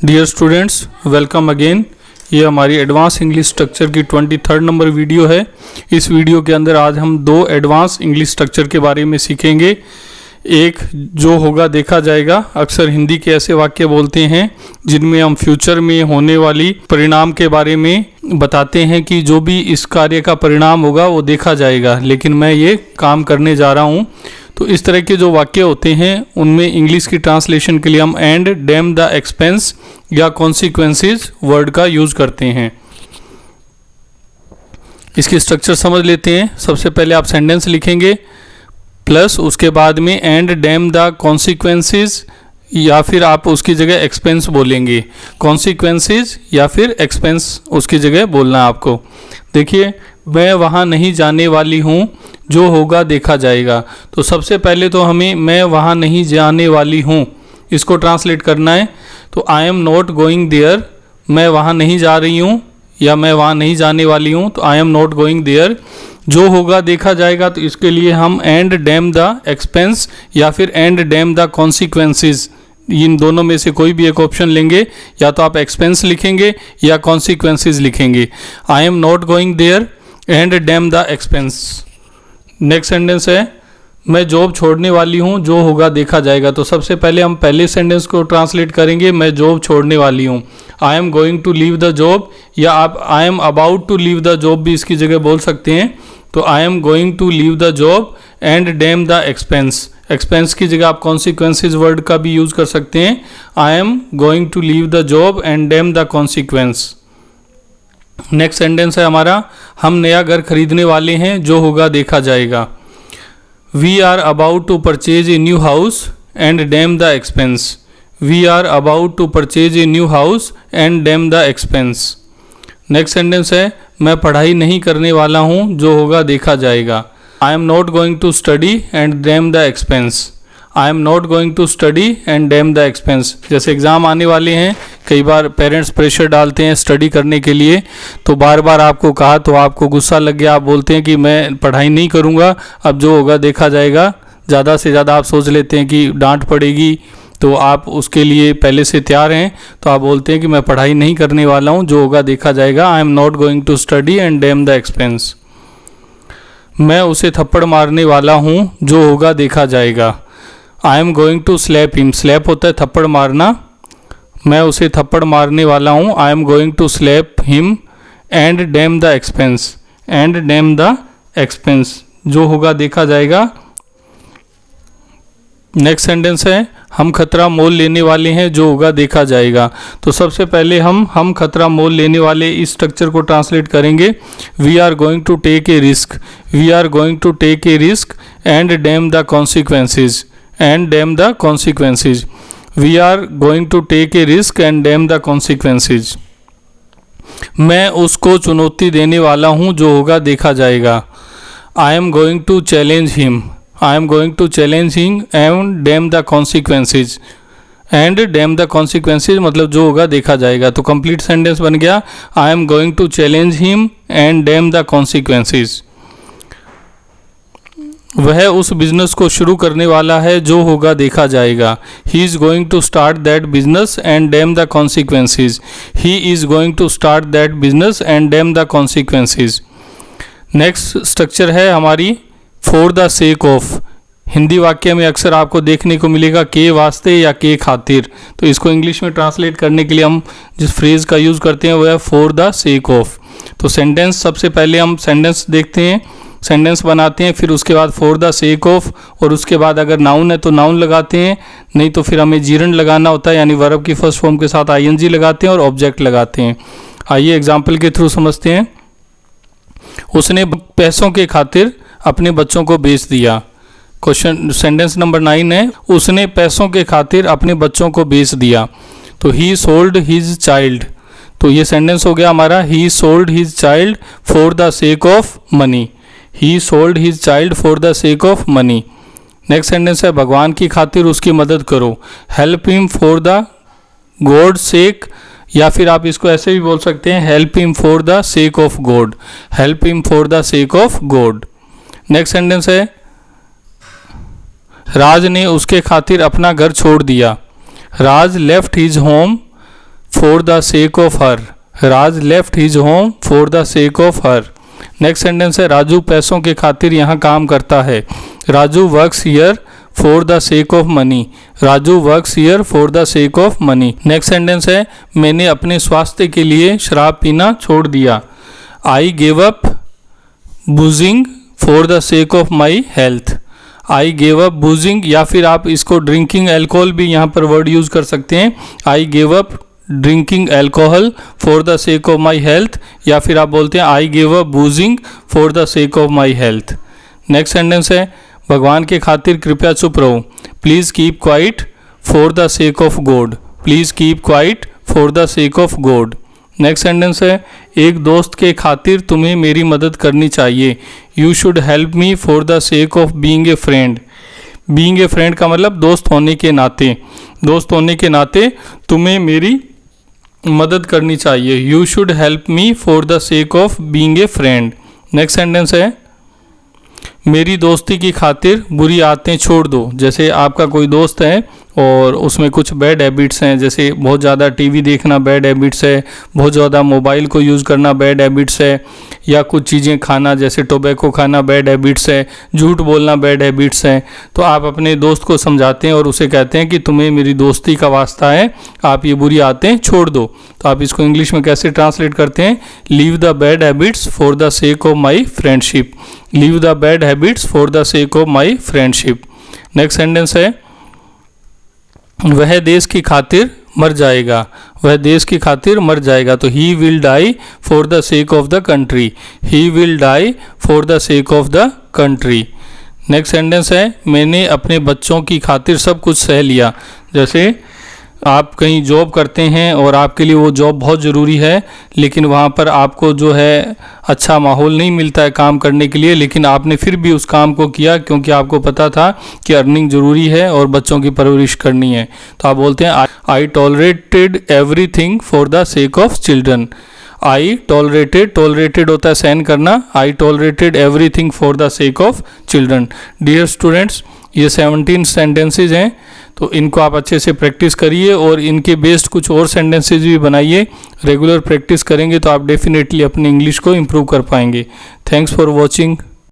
Dear students, welcome again. ये हमारी advance English structure की 23rd नंबर वीडियो है। इस वीडियो के अंदर आज हम दो एडवांस इंग्लिश स्ट्रक्चर के बारे में सीखेंगे। एक जो होगा देखा जाएगा। अक्सर हिंदी के ऐसे वाक्य बोलते हैं जिनमें हम फ्यूचर में होने वाली परिणाम के बारे में बताते हैं कि जो भी इस कार्य का परिणाम होगा वो देखा जाएगा, लेकिन मैं ये काम करने जा रहा हूँ। तो इस तरह के जो वाक्य होते हैं उनमें इंग्लिश की ट्रांसलेशन के लिए हम एंड डैम द एक्सपेंस या कॉन्सिक्वेंसेस वर्ड का यूज़ करते हैं। इसकी स्ट्रक्चर समझ लेते हैं। सबसे पहले आप सेंटेंस लिखेंगे प्लस उसके बाद में एंड डैम द कॉन्सिक्वेंसेस या फिर आप उसकी जगह एक्सपेंस बोलेंगे। कॉन्सिक्वेंसेस या फिर एक्सपेंस उसकी जगह बोलना है आपको। देखिए, मैं वहाँ नहीं जाने वाली हूँ, जो होगा देखा जाएगा। तो सबसे पहले तो हमें मैं वहाँ नहीं जाने वाली हूँ इसको ट्रांसलेट करना है। तो I am not going there, मैं वहाँ नहीं जा रही हूँ या मैं वहाँ नहीं जाने वाली हूँ, तो I am not going there. जो होगा देखा जाएगा, तो इसके लिए हम एंड डैम द एक्सपेंस या फिर एंड डैम द कॉन्सिक्वेंसेस, इन दोनों में से कोई भी एक ऑप्शन लेंगे। या तो आप एक्सपेंस लिखेंगे या कॉन्सिक्वेंसेस लिखेंगे। I am not going there and damn the expense. Next sentence है मैं जॉब छोड़ने वाली हूँ, जो होगा देखा जाएगा। तो सबसे पहले हम पहले सेंटेंस को ट्रांसलेट करेंगे, मैं जॉब छोड़ने वाली हूँ। I am going to leave the job, या आप I am about to leave the job भी इसकी जगह बोल सकते हैं। तो I am going to leave the job and damn the expense. Expense की जगह आप कॉन्सिक्वेंसेस वर्ड का भी यूज़ कर सकते हैं। I am going to leave the job and damn the consequence. Next sentence है हमारा हम नया घर खरीदने वाले हैं, जो होगा देखा जाएगा। We are about to purchase a new house and damn the expense. We are about to purchase a new house and damn the expense. Next sentence है मैं पढ़ाई नहीं करने वाला हूँ, जो होगा देखा जाएगा। I am not going to study and damn the expense. I am not going to study and damn the expense. जैसे एग्ज़ाम आने वाले हैं, कई बार पेरेंट्स प्रेशर डालते हैं स्टडी करने के लिए, तो बार बार आपको कहा तो आपको गुस्सा लग गया, आप बोलते हैं कि मैं पढ़ाई नहीं करूँगा, अब जो होगा देखा जाएगा। ज़्यादा से ज़्यादा आप सोच लेते हैं कि डांट पड़ेगी, तो आप उसके लिए पहले से तैयार हैं, तो आप बोलते हैं कि मैं पढ़ाई नहीं करने वाला हूँ, जो होगा देखा जाएगा। I am not going to study and damn the expense. मैं उसे थप्पड़ मारने वाला हूँ, जो होगा देखा जाएगा। I am going to slap him. Slap होता है थप्पड़ मारना। मैं उसे थप्पड़ मारने वाला हूँ, I am going to slap him and damn the expense. And damn the expense, जो होगा देखा जाएगा। नेक्स्ट सेंटेंस है हम खतरा मोल लेने वाले हैं, जो होगा देखा जाएगा। तो सबसे पहले हम खतरा मोल लेने वाले इस स्ट्रक्चर को ट्रांसलेट करेंगे। We are going to take a risk. We are going to take a risk and damn the consequences. And damn the consequences. We are going to take a risk and damn the consequences. मैं उसको चुनौती देने वाला हूँ, जो होगा देखा जाएगा। I am going to challenge him. I am going to challenge him and damn the consequences. And damn the consequences मतलब जो होगा देखा जाएगा। तो कंप्लीट सेंटेंस बन गया I am going to challenge him and damn the consequences. वह उस बिजनेस को शुरू करने वाला है, जो होगा देखा जाएगा। He is going to start that business and damn the consequences. He is going to start that business and damn the consequences. Next structure है हमारी for the sake of. Hindi वाक्य में अक्सर आपको देखने को मिलेगा के वास्ते या के खातिर। तो इसको इंग्लिश में ट्रांसलेट करने के लिए हम जिस फ्रेज़ का यूज़ करते हैं वो है फॉर द सेक ऑफ। तो सेंटेंस सबसे पहले हम सेंटेंस देखते हैं, सेंटेंस बनाते हैं, फिर उसके बाद फॉर द सेक ऑफ, और उसके बाद अगर नाउन है तो नाउन लगाते हैं, नहीं तो फिर हमें जीरंड लगाना होता है, यानी वर्ब की फर्स्ट फॉर्म के साथ आईएनजी लगाते हैं और ऑब्जेक्ट लगाते हैं। आइए एग्जाम्पल के थ्रू समझते हैं। उसने पैसों के खातिर अपने बच्चों को बेच दिया। क्वेश्चन सेंटेंस नंबर 9 है उसने पैसों के खातिर अपने बच्चों को बेच दिया। तो ही सोल्ड हिज चाइल्ड। तो ये सेंटेंस हो गया हमारा ही sold his child for the sake of money. He sold his child for the sake of money. Next sentence है भगवान की खातिर उसकी मदद करो। Help him for the God sake, या फिर आप इसको ऐसे भी बोल सकते हैं help him for the sake of God. Help him for the sake of God. Next sentence है राज ने उसके खातिर अपना घर छोड़ दिया। Raj left his home for the sake of her. Raj left his home for the sake of her. Next sentence है राजू पैसों के खातिर यहाँ काम करता है. Raju works here for the sake of money. Raju works here for the sake of money. Next sentence है मैंने अपने स्वास्थ्य के लिए शराब पीना छोड़ दिया. I gave up बूजिंग for the sake of my health. I gave up बूजिंग, या फिर आप इसको ड्रिंकिंग एल्कोहल भी यहाँ पर वर्ड यूज़ कर सकते हैं. I gave up drinking alcohol for the sake of my health, या फिर आप बोलते हैं I give up बूजिंग for the sake of my health. Next sentence है भगवान के खातिर कृपया चुप रहो. Please keep quiet for the sake of God. Please keep quiet for the sake of God. Next sentence है एक दोस्त के खातिर तुम्हें मेरी मदद करनी चाहिए. You should help me for the sake of being a friend. Being a friend का मतलब दोस्त होने के नाते. दोस्त होने के नाते तुम्हें मेरी मदद करनी चाहिए. You should help me for the sake of being a friend. Next sentence है मेरी दोस्ती की खातिर बुरी आदतें छोड़ दो. जैसे आपका कोई दोस्त है और उसमें कुछ बैड हैबिट्स हैं, जैसे बहुत ज़्यादा टीवी देखना बैड हैबिट्स है, बहुत ज़्यादा मोबाइल को यूज़ करना बैड हैबिट्स है, या कुछ चीज़ें खाना जैसे टोबैको खाना बैड हैबिट्स है, झूठ बोलना बैड हैबिट्स है. तो आप अपने दोस्त को समझाते हैं और उसे कहते हैं कि तुम्हें मेरी दोस्ती का वास्ता है, आप ये बुरी आदतें छोड़ दो. तो आप इसको इंग्लिश में कैसे ट्रांसलेट करते हैं? Leave the bad habits for the sake of my friendship. Leave the bad habits for the sake of my friendship. Next sentence है वह देश की खातिर मर जाएगा. वह देश की खातिर मर जाएगा. तो he will die for the sake of the country. He will die for the sake of the country. Next sentence है मैंने अपने बच्चों की खातिर सब कुछ सह लिया. जैसे आप कहीं जॉब करते हैं और आपके लिए वो जॉब बहुत ज़रूरी है, लेकिन वहाँ पर आपको जो है अच्छा माहौल नहीं मिलता है काम करने के लिए, लेकिन आपने फिर भी उस काम को किया क्योंकि आपको पता था कि अर्निंग ज़रूरी है और बच्चों की परवरिश करनी है. तो आप बोलते हैं I tolerated everything for the sake of children. I tolerated होता है सहन करना. I tolerated everything for the sake of children. Dear students, ये 17 सेंटेंसेज हैं, तो इनको आप अच्छे से प्रैक्टिस करिए और इनके बेस्ड कुछ और सेंटेंसेज भी बनाइए. रेगुलर प्रैक्टिस करेंगे तो आप डेफिनेटली अपनी इंग्लिश को इम्प्रूव कर पाएंगे. Thanks for watching.